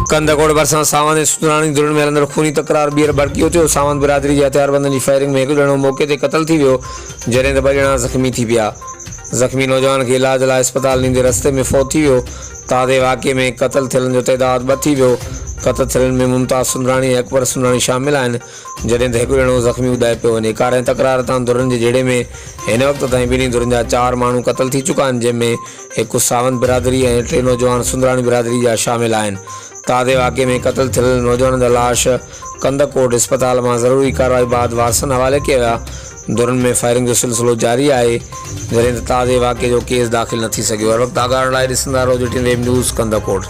कंदकोट भरिसां सावंत सुंदराणी धुरण में हलंदड़ खूनी तकरार ॿीहर भड़की थियो। सावंत बिरादरी जे हथियारबंदनि जी फायरिंग में हिकु ॼणो मौके ते क़तल थी वियो, जॾहिं त ॿ ॼणा ज़ख़्मी थी पिया। ज़ख़्मी नौजवान खे इलाज लाइ अस्पताल नींदे रस्ते में फौत थी वियो। ताज़े वाक़े में क़तल थियलनि जो तइदाद 2 थी वियो। क़तल थियलनि में मुमताज़ सुंदराणी ऐं अकबर सुंदराणी शामिल आहिनि, जॾहिं त हिकु ॼणो ज़ख़्मी ॿुधाए पियो वञे। कार तकरार तां धुरनि जे जहिड़े में हिन वक़्त ताईं ॿिन्ही धुरनि जा 4 माण्हू क़तल थी चुका आहिनि, जंहिंमें हिकु सावंत बिरादरी ऐं 3 नौजवान सुंदराणी बिरादरी जा शामिल आहिनि। ताज़े वाक़े में क़तल थियल नौजवान जा लाश कंदकोट अस्पताल में ज़रूरी कार्रवाई बाद वारसनि हवाले किया विया। धुरनि में फायरिंग जो सिलसिलो जारी आहे, जॾहिं त ताज़े वाक़े जो केस दाख़िल न थी सघियो। हर वक़्तु आगाह लाइ ॾिसंदा रहो GTN वेब न्यूज़ कंदकोट।